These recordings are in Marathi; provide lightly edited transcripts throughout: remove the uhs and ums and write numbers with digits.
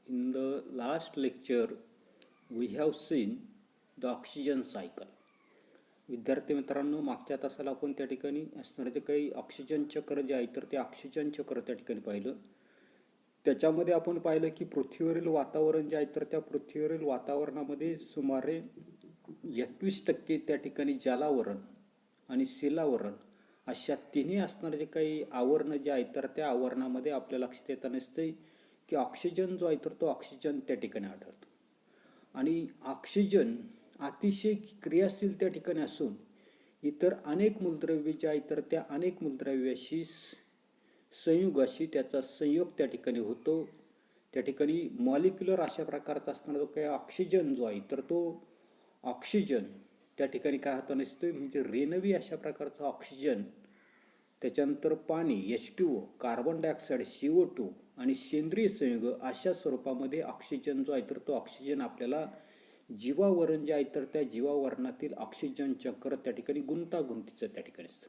In the last lecture, we have seen the oxygen cycle. विद्यार्थी मित्रांनो, मागच्या तासाला आपण त्या ठिकाणी असणारे जे काही ऑक्सिजन चक्र जे आहे तर ते ऑक्सिजन चक्र त्या ठिकाणी पाहिलं. त्याच्यामध्ये आपण पाहिलं की पृथ्वीवरील वातावरण जे आहे तर त्या पृथ्वीवरील वातावरणामध्ये सुमारे 21% त्या ठिकाणी जलावरण आणि शिलावरण अशा तिन्ही असणारे जे काही आवरण जे आहेत तर त्या आवरणामध्ये आपल्या लक्षात येता नसते की ऑक्सिजन जो आहे तर तो ऑक्सिजन त्या ठिकाणी आढळतो. आणि ऑक्सिजन अतिशय क्रियाशील त्या ठिकाणी असून इतर अनेक मूलद्रव्ये जे आहेत तर त्या अनेक मूलद्रव्याशी संयुगाशी त्याचा संयोग त्या ठिकाणी होतो. त्या ठिकाणी मॉलिक्युलर अशा प्रकारचा असणारा जो काही ऑक्सिजन जो आहे तर तो ऑक्सिजन त्या ठिकाणी काय होता नसतो म्हणजे रेणवी अशा प्रकारचा ऑक्सिजन, त्याच्यानंतर पाणी H2O, कार्बन डायऑक्साईड CO2 आणि सेंद्रिय संयुग अशा स्वरूपामध्ये ऑक्सिजन जो आहे तर तो ऑक्सिजन आपल्याला जीवावरण जे आहे तर त्या जीवावरणातील ऑक्सिजन चक्र त्या ठिकाणी गुंतागुंतीचं त्या ठिकाणी असतं.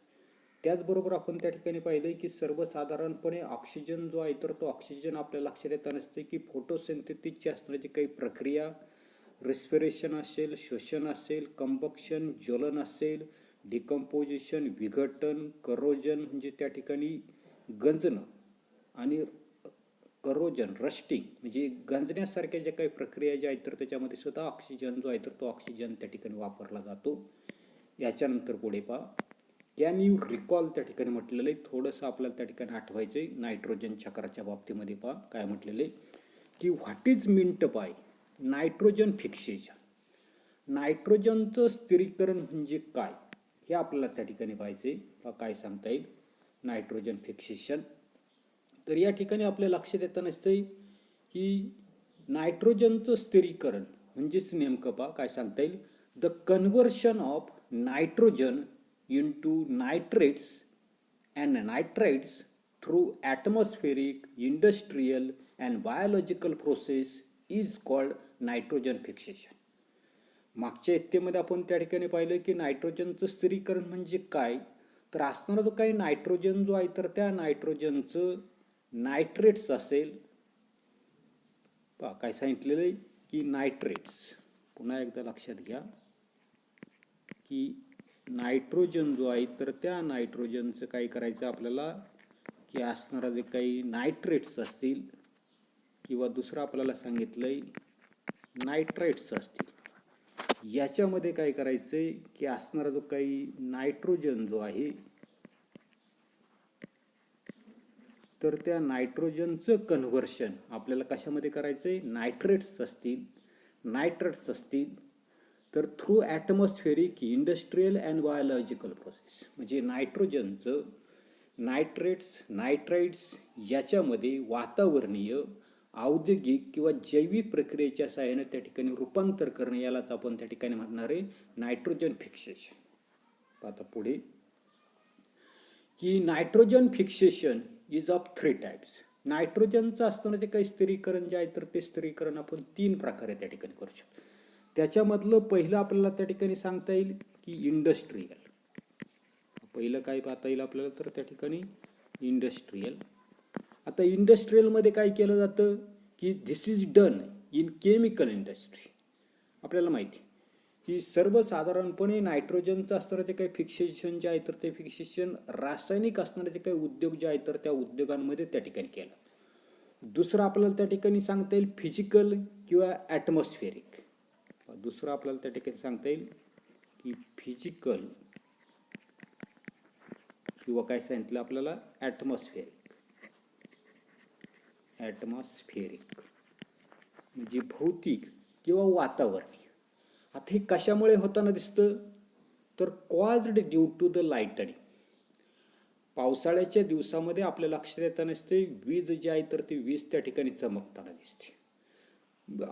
त्याचबरोबर आपण त्या ठिकाणी पाहिलं की सर्वसाधारणपणे ऑक्सिजन जो आहे तर तो ऑक्सिजन आपल्या लक्षात येत नसते की फोटोसिंथेसिसची असणारी काही प्रक्रिया, रेस्पिरेशन असेल, श्वसन असेल, कंबक्शन ज्वलन असेल, डिकम्पोजिशन विघटन, करोजन म्हणजे त्या ठिकाणी गंजणं आणि करोजन रस्टिंग म्हणजे गंजण्यासारख्या ज्या काही प्रक्रिया ज्या आहेत तर त्याच्यामध्ये सुद्धा ऑक्सिजन जो आहे तर तो ऑक्सिजन त्या ठिकाणी वापरला जातो. याच्यानंतर पुढे पहा, कॅन यू रिकॉल त्या ठिकाणी म्हटलेलं आहे, थोडंसं आपल्याला त्या ठिकाणी आठवायचं आहे. नायट्रोजन चक्राच्या बाबतीमध्ये पहा काय म्हटलेलं आहे की what is meant by nitrogen fixation. नायट्रोजनचं स्थिरीकरण म्हणजे काय हे आपल्याला त्या ठिकाणी पाहायचं आहे. काय सांगता येईल नायट्रोजन फिक्सेशन. तर या ठिकाणी आपल्या लक्षात येतं नसतं की नायट्रोजनचं स्थिरीकरण म्हणजेच नेमकं पहा काय सांगता येईल, the conversion of nitrogen into nitrates and nitrites through atmospheric, industrial and biological process is called nitrogen fixation. मागच्या इत्येमध्ये आपण त्या ठिकाणी पाहिलं की नायट्रोजनचं स्थिरीकरण म्हणजे काय, तर असणारा जो काही नायट्रोजन जो आहे तर त्या नायट्रोजनचं नायट्रेट्स असेल, पहा काय सांगितलेलं आहे की नायट्रेट्स, पुन्हा एकदा लक्षात घ्या की नायट्रोजन जो आहे तर त्या नायट्रोजनचं काय करायचं आपल्याला की असणारा जे काही नायट्रेट्स असतील किंवा दुसरं आपल्याला सांगितलंय नायट्राइट्स असतील, याच्यामध्ये काय करायचंय की असणारा जो काही नायट्रोजन जो आहे तर त्या नायट्रोजनचं कन्व्हर्शन आपल्याला कशामध्ये करायचंय, नायट्रेट्स असतील, नायट्रेट्स असतील तर through atmospheric, industrial and biological process म्हणजे नायट्रोजनचं नायट्रेट्स, नायट्राइट्स याच्यामध्ये वातावरणीय, औद्योगिक किंवा जैविक प्रक्रियेच्या सहाय्याने त्या ठिकाणी रूपांतर करणे यालाच आपण त्या ठिकाणी म्हणणार आहे नायट्रोजन फिक्सेशन. आता पुढे की nitrogen fixation is of 3 types. नायट्रोजनचं असताना जे काही स्थिरीकरण जे आहे तर ते स्थिरीकरण आपण 3 प्रकारे त्या ठिकाणी करू शकतो. त्याच्यामधलं पहिलं आपल्याला त्या ठिकाणी सांगता येईल की इंडस्ट्रियल. पहिलं काय पाहता येईल आपल्याला तर त्या ठिकाणी इंडस्ट्रियल. आता इंडस्ट्रियलमध्ये काय केलं जातं की this is done in chemical industry. आपल्याला माहिती की सर्वसाधारणपणे नायट्रोजनचं असणारं जे काही फिक्सेशन जे आहे तर ते फिक्सेशन रासायनिक असणारे जे काही उद्योग जे आहेत तर त्या उद्योगांमध्ये त्या ठिकाणी केलं. दुसरं आपल्याला त्या ठिकाणी सांगता येईल फिजिकल किंवा ॲटमॉस्फेरिक. दुसरं आपल्याला त्या ठिकाणी सांगता येईल की फिजिकल किंवा काय सांगितलं आपल्याला ॲटमॉस्फेरिक. ॲटमॉस्फेरिक म्हणजे भौतिक किंवा वातावरणीय. आता हे कशामुळे होताना दिसतं तर caused due to the lightning. पावसाळ्याच्या दिवसामध्ये आपल्या लक्षात येताना दिसते वीज जी आहे तर ती वीज त्या ठिकाणी चमकताना दिसते.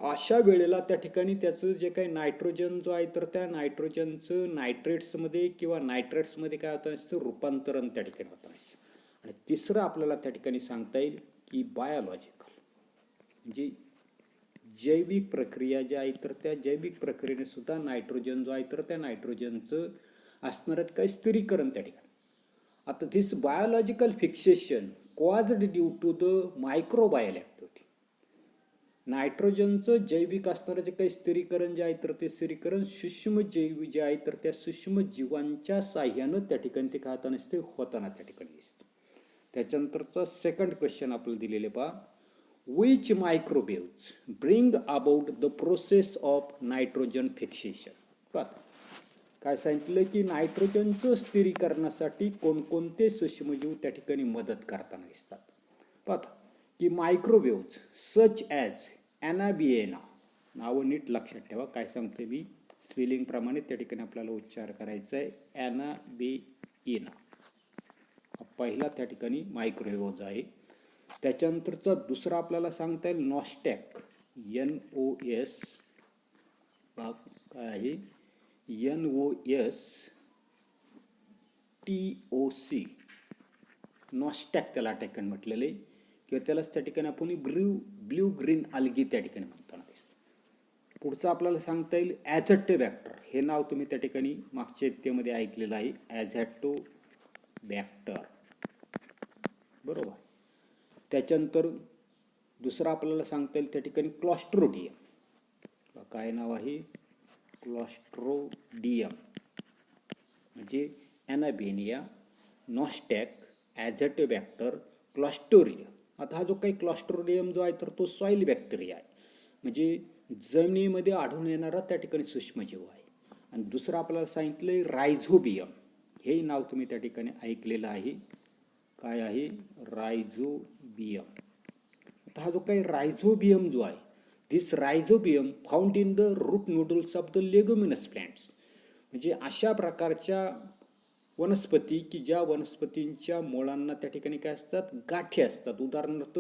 अशा वेळेला त्या ठिकाणी त्याचं जे काही नायट्रोजन जो आहे तर त्या नायट्रोजनचं नायट्रेट्समध्ये किंवा नायट्रेट्समध्ये काय होतं असतं रूपांतरण त्या ठिकाणी होतं असतं. आणि तिसरं आपल्याला त्या ठिकाणी सांगता येईल की बायोलॉजिकल म्हणजे जैविक प्रक्रिया ज्या आहे तर त्या जैविक प्रक्रियेने सुद्धा नायट्रोजन जो आहे तर त्या नायट्रोजनचं असणारं काही स्थिरीकरण त्या ठिकाणी. आता this biological fixation caused due to the microbial activity. नायट्रोजनचं जैविक असणारं जे काही स्थिरीकरण जे आहे तर ते स्थिरीकरण सूक्ष्मजीव जे आहे तर त्या सूक्ष्मजीवांच्या साह्यानं त्या ठिकाणी ते काय नसते होताना त्या ठिकाणी दिसतं. त्याच्यानंतरचा सेकंड क्वेश्चन आपल्याला दिलेले पहा, which microwaves bring about the process of nitrogen fixation. पाहता काय सांगितलं की नायट्रोजनचं स्थिरीकरणासाठी कोणकोणते सूक्ष्मजीव त्या ठिकाणी मदत करताना दिसतात. पाहता की मायक्रोवेव्ज सच ॲज ॲनाबिएना, नावं नीट लक्षात ठेवा, काय सांगते मी स्पेलिंग प्रमाणे त्या ठिकाणी आपल्याला उच्चार करायचा आहे. ॲनाबिएना हा पहिला त्या ठिकाणी मायक्रोवेव्ज आहे. त्याच्यानंतरचा दुसरा आपल्याला सांगता येईल नॉस्टॅक, NOS काय आहे NOSTOC, नॉस्टॅक त्याला ठिकाणी म्हटलेलं आहे किंवा त्यालाच त्या ठिकाणी आपण ब्ल्यू ग्रीन अल्गी त्या ठिकाणी म्हणताना दिसतो. पुढचं आपल्याला सांगता येईल ॲझॅटोबॅक्टर, हे नाव तुम्ही त्या ठिकाणी मागच्या इत्तेमध्ये ऐकलेलं आहे, ॲझॅटोबॅक्टर, बरोबर. त्याच्यानंतर दुसरा आपल्याला सांगता येईल त्या ठिकाणी क्लॉस्ट्रोडियम, काय नाव आहे क्लॉस्ट्रोडियम, म्हणजे ॲनाबेनिया, नॉस्टॅक, ॲझॅटोबॅक्टर, क्लॉस्टोरियम. आता हा जो काही क्लॉस्ट्रोडियम जो आहे तर तो सॉईल बॅक्टेरिया आहे, म्हणजे जमिनीमध्ये आढळून येणारा त्या ठिकाणी सूक्ष्मजीव आहे. आणि दुसरं आपल्याला सांगितलं रायझोबियम, हे नाव तुम्ही त्या ठिकाणी ऐकलेलं आहे, काय आहे रायझोबियम. आता हा जो काही रायझोबियम जो आहे, this rhizobium found in the root nodules of the leguminous plants, म्हणजे अशा प्रकारच्या वनस्पती की ज्या वनस्पतींच्या मुळांना त्या ठिकाणी काय असतात गाठी असतात. उदाहरणार्थ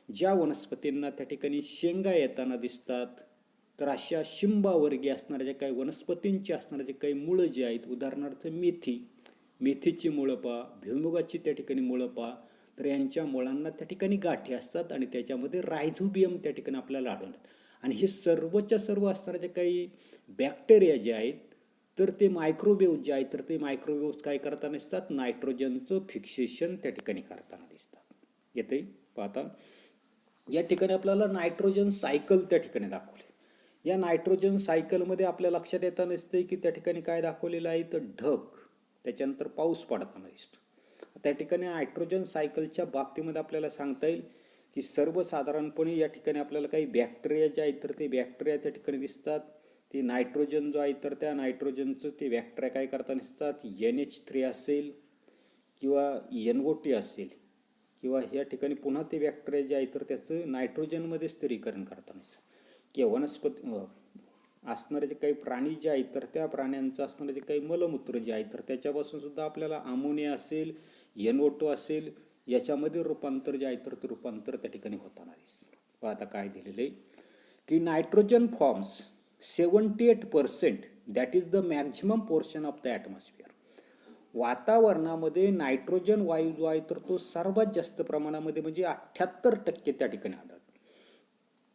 ज्या वनस्पतींना त्या ठिकाणी शेंगा येताना दिसतात तर अशा शिंबावर्गीय असणाऱ्या ज्या काही वनस्पतींची असणारे जे काही मुळं जे आहेत, उदाहरणार्थ मेथीची मुळं पहा, भुईमुगाची त्या ठिकाणी मुळं पहा, तर यांच्या मुळांना त्या ठिकाणी गाठी असतात आणि त्याच्यामध्ये रायझोबियम त्या ठिकाणी आपल्याला आढळतात. आणि हे सर्वच्या सर्व असणारे जे काही बॅक्टेरिया जे आहेत तर ते मायक्रोवेव्ह जे आहेत तर ते मायक्रोवेव्ह काय करताना दिसतात, नायट्रोजनचं फिक्सेशन त्या ठिकाणी करताना दिसतात. येते पाहता या ठिकाणी आपल्याला नायट्रोजन सायकल त्या ठिकाणी दाखवले. या नायट्रोजन सायकलमध्ये आपल्या लक्षात येताना दिसते की त्या ठिकाणी काय दाखवलेलं आहे तर ढग, त्याच्यानंतर पाऊस पडताना दिसतो. त्या ठिकाणी नायट्रोजन सायकलच्या बाबतीमध्ये आपल्याला सांगता येईल की सर्वसाधारणपणे या ठिकाणी आपल्याला काही बॅक्टेरिया जे आहेत तर ते बॅक्टेरिया त्या ठिकाणी दिसतात. ते नायट्रोजन जो आहे तर त्या नायट्रोजनचं ते बॅक्टेरिया काय करताना दिसतात, NH3 असेल किंवा NO2 असेल किंवा या ठिकाणी पुन्हा ते बॅक्टेरिया जे आहे तर त्याचं नायट्रोजनमध्ये स्थिरीकरण करताना दिसतात. किंवा वनस्पती असणारे जे काही प्राणी जे आहेत तर त्या प्राण्यांचं असणारे जे काही मलमूत्र जे आहे तर त्याच्यापासून सुद्धा आपल्याला अमोनिया असेल, NO2 असेल, याच्यामध्ये रूपांतर जे आहे तर ते रूपांतर त्या ठिकाणी होताना दिसतं. आता काय दिलेलं आहे की nitrogen forms 78%, that is the maximum portion of the atmosphere. वातावरणामध्ये नायट्रोजन वायू जो आहे तर तो सर्वात जास्त प्रमाणामध्ये म्हणजे 78% त्या ठिकाणी आढळतो.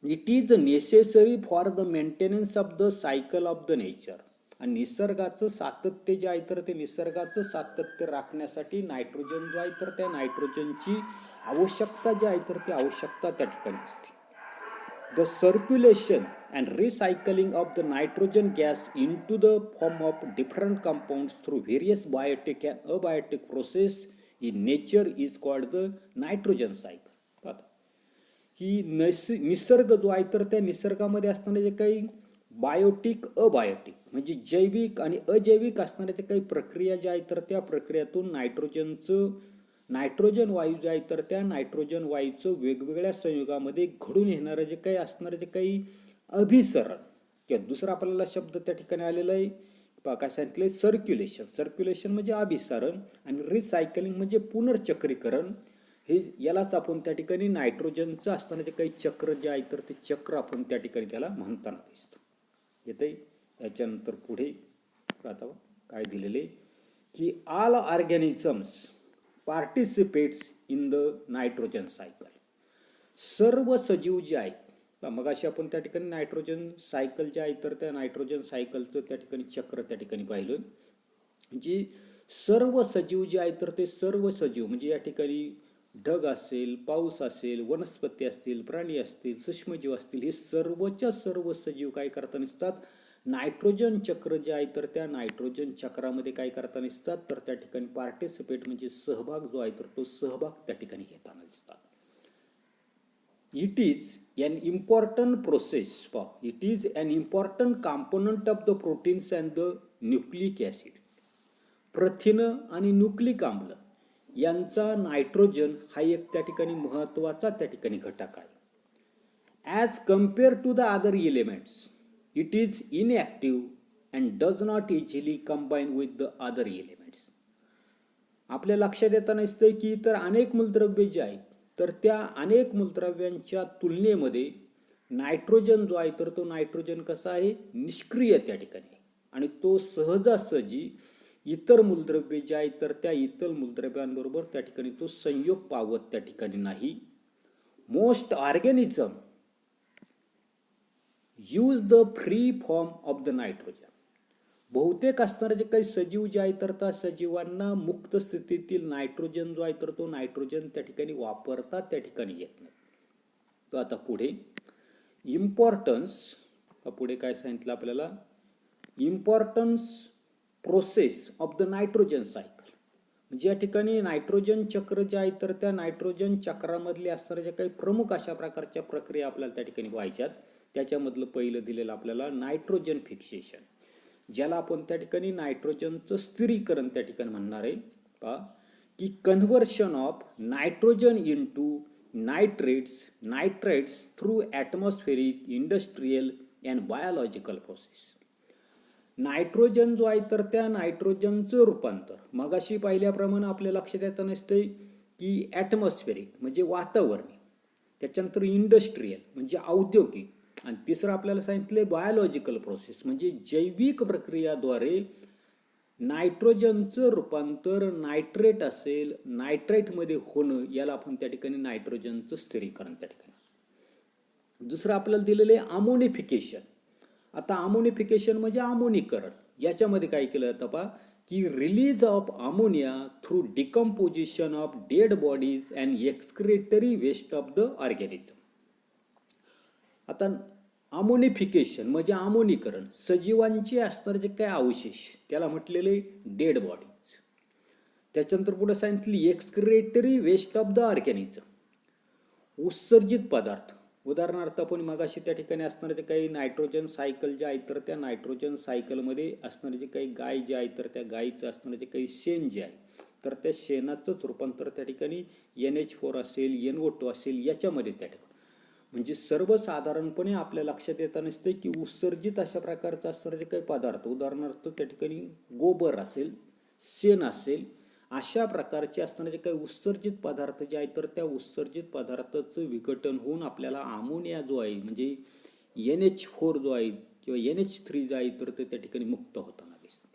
It is necessary for the maintenance of the cycle of the nature. आणि निसर्गाचं सातत्य जे आहे तर ते निसर्गाचं सातत्य राखण्यासाठी नायट्रोजन जो आहे तर त्या नायट्रोजनची आवश्यकता जी आहे तर ती आवश्यकता त्या ठिकाणी असते. The circulation and recycling of the nitrogen gas in to the form of different compounds through various biotic and abiotic process in nature is called the nitrogen cycle. ही निसर्ग जो आहे तर त्या निसर्गामध्ये असणारे जे काही बायोटिक अबायोटिक म्हणजे जैविक आणि अजैविक असणाऱ्या जे काही प्रक्रिया ज्या आहेत तर त्या प्रक्रियेतून नायट्रोजन वायू जे आहे तर त्या नायट्रोजन वायूचं वेगवेगळ्या संयोगामध्ये घडून येणारं जे काही असणारं जे काही अभिसरण किंवा दुसरा आपल्याला शब्द त्या ठिकाणी आलेला आहे काय सांगितले सर्क्युलेशन म्हणजे अभिसरण आणि रिसायकलिंग म्हणजे पुनर्चक्रीकरण. हे यालाच आपण त्या ठिकाणी नायट्रोजनचं असताना जे काही चक्र जे आहे तर ते चक्र आपण त्या ठिकाणी त्याला म्हणताना दिसतो. येते याच्यानंतर पुढे आता काय दिलेले की all organisms participates in the nitrogen cycle. सर्व सजीव जे आहेत मग अशी आपण त्या ठिकाणी नायट्रोजन सायकल जे आहे तर त्या नायट्रोजन सायकलचं त्या ठिकाणी चक्र त्या ठिकाणी पाहिलं. म्हणजे सर्व सजीव जे आहेत तर ते सर्व सजीव म्हणजे या ठिकाणी ढग असेल, पाऊस असेल, वनस्पती असतील, प्राणी असतील, सूक्ष्मजीव असतील, हे सर्वच्या सर्व सजीव काय करता नसतात, नायट्रोजन चक्र जे आहे तर त्या नायट्रोजन चक्रामध्ये काय करता नसतात, तर त्या ठिकाणी पार्टिसिपेट म्हणजे सहभाग जो आहे तर तो सहभाग त्या ठिकाणी घेताना दिसतात. It is an important process. It is an important component of the proteins and the nucleic acid. प्रथिनं आणि न्यूक्लिक आम्ल यांचा नायट्रोजन हा एक त्या ठिकाणी महत्त्वाचा त्या ठिकाणी घटक आहे. As compare to the other elements it is inactive and does not easily combine with the other elements. आपल्या लक्षात येताना दिसतंय की इतर अनेक मूलद्रव्ये जे आहेत तर त्या अनेक मूलद्रव्यांच्या तुलनेमध्ये नायट्रोजन जो आहे तर तो नायट्रोजन कसा आहे, निष्क्रिय त्या ठिकाणी, आणि तो सहजासहजी इतर मूलद्रव्ये जे आहेत तर त्या इतर मूलद्रव्यांबरोबर त्या ठिकाणी तो संयोग पावत त्या ठिकाणी नाही. Most organism use the free form of the nitrogen. बहुतेक असणारे जे काही सजीव जे आहे तर त्या सजीवांना मुक्त स्थितीतील नायट्रोजन जो आहे तर तो नायट्रोजन त्या ठिकाणी वापरता त्या ठिकाणी येत नाही. तो आता पुढे इम्पॉर्टन्स, पुढे काय सांगितलं आपल्याला, importance process of the nitrogen cycle. म्हणजे या ठिकाणी नायट्रोजन चक्र जे आहे तर त्या नायट्रोजन चक्रामधले असणाऱ्या ज्या काही प्रमुख अशा प्रकारच्या प्रक्रिया आपल्याला त्या ठिकाणी व्हायच्यात. त्याच्यामधलं पहिलं दिलेलं आपल्याला नायट्रोजन फिक्सेशन, ज्याला आपण त्या ठिकाणी नायट्रोजनचं स्थिरीकरण त्या ठिकाणी म्हणणार आहे. पहा की conversion of nitrogen into nitrates through atmospheric, industrial and biological process. Nitrogen जो आहे तर त्या नायट्रोजनचं रूपांतर मगाशी पाहिल्याप्रमाणे आपल्या लक्षात येतं नसते की ॲटमॉस्फेरिक म्हणजे वातावरणीय, त्याच्यानंतर इंडस्ट्रियल म्हणजे औद्योगिक, आणि तिसरं आपल्याला सांगितले बायोलॉजिकल प्रोसेस म्हणजे जैविक प्रक्रियाद्वारे नायट्रोजनचं रूपांतर नायट्रेट असेल नायट्रेटमध्ये होणं, याला आपण त्या ठिकाणी नायट्रोजनचं स्थिरीकरण त्या ठिकाणी. दुसरं आपल्याला दिलेलं आहे अमोनिफिकेशन. आता अमोनिफिकेशन म्हणजे अमोनीकरण. याच्यामध्ये काय केलं जातं पहा की release of ammonia through decomposition of dead bodies and excretory waste of the organism. आता अमोनिफिकेशन म्हणजे अमोनीकरण, सजीवांचे असणारे जे काही अवशेष त्याला म्हटलेले डेड बॉडीज. त्याच्यानंतर पुढे सांगितली excretory waste of the organism, उत्सर्जित पदार्थ. उदाहरणार्थ आपण मगाशी त्या ठिकाणी असणारे जे काही नायट्रोजन सायकल जे आहे तर त्या नायट्रोजन सायकलमध्ये असणारे जे काही गाय जे आहे तर त्या गायीचं असणारे जे काही शेण जे आहे तर त्या शेणाचंच रूपांतर त्या ठिकाणी NH4 असेल, NO2 असेल याच्यामध्ये त्या ठिकाणी. म्हणजे सर्वसाधारणपणे आपल्या लक्षात येता नसते की उत्सर्जित अशा प्रकारचा असणारे जे काही पदार्थ, उदाहरणार्थ त्या ठिकाणी गोबर असेल, शेण असेल, अशा प्रकारचे असणारे जे काही उत्सर्जित पदार्थ जे आहेत तर त्या उत्सर्जित पदार्थाचं विघटन होऊन आपल्याला अमोनिया जो आहे म्हणजे NH4 जो आहे किंवा NH3 जो आहे तर ते त्या ठिकाणी मुक्त होताना दिसतं.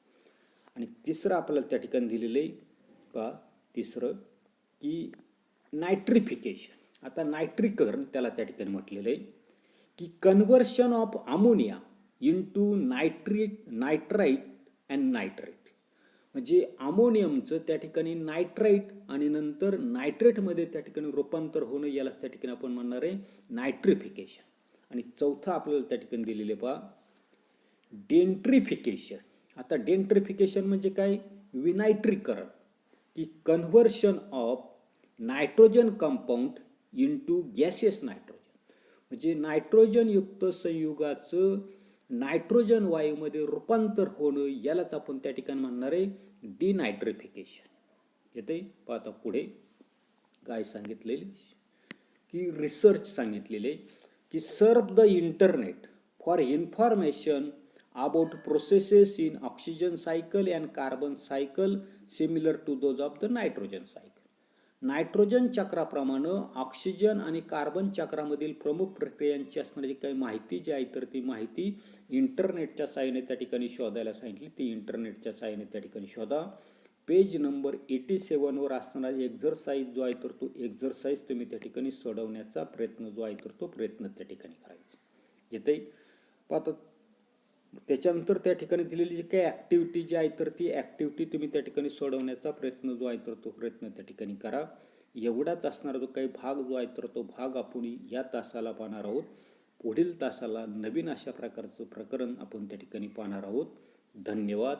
आणि तिसरं आपल्याला त्या ठिकाणी दिलेलं आहे पहा, तिसरं की नायट्रिफिकेशन. आता नायट्रीकरण त्याला त्या ठिकाणी म्हटलेलं आहे की conversion of ammonia into nitrite and nitrate. म्हणजे अमोनियमचं त्या ठिकाणी नायट्राईट आणि नंतर नायट्रेटमध्ये त्या ठिकाणी रूपांतर होणं, यालाच त्या ठिकाणी आपण म्हणणार आहे नायट्रिफिकेशन. आणि चौथा आपल्याला त्या ठिकाणी दिलेले पहा डेंट्रिफिकेशन. आता डेंट्रिफिकेशन म्हणजे काय, विनायट्रीकरण, की conversion of nitrogen compound into gaseous nitrogen. म्हणजे नायट्रोजन युक्त संयुगाचं नायट्रोजन वायूमध्ये रूपांतर होणं, यालाच आपण त्या ठिकाणी म्हणणार आहे डिनायट्रिफिकेशन. येते पाहता पुढे काय सांगितलेले की रिसर्च सांगितलेले की सर्व the internet for information about processes in oxygen cycle and carbon cycle similar to those of the nitrogen cycle. Nitrogen चक्राप्रमाणे ऑक्सिजन आणि कार्बन चक्रामधील प्रमुख प्रक्रियांची असणारी काही माहिती जी आहे तर ती माहिती इंटरनेटच्या साहाय्याने त्या ठिकाणी शोधायला सांगितली. ती इंटरनेटच्या साहाय्याने त्या ठिकाणी शोधा. पेज नंबर 87 वर असणारा एक्झरसाइज जो आहे तर तो एक्झरसाइज तुम्ही त्या ठिकाणी सोडवण्याचा प्रयत्न जो आहे तर तो प्रयत्न त्या ठिकाणी करायचा. येते पाहता त्याच्यानंतर त्या ठिकाणी दिलेली जी काही ॲक्टिव्हिटी जी आहे तर ती ॲक्टिव्हिटी तुम्ही त्या ठिकाणी सोडवण्याचा प्रयत्न जो आहे तर तो प्रयत्न त्या ठिकाणी करा. एवढाच असणारा जो काही भाग जो आहे तर तो भाग आपण या तासाला पाहणार आहोत. पुढील तासाला नवीन अशा प्रकारचं प्रकरण आपण त्या ठिकाणी पाहणार आहोत. धन्यवाद.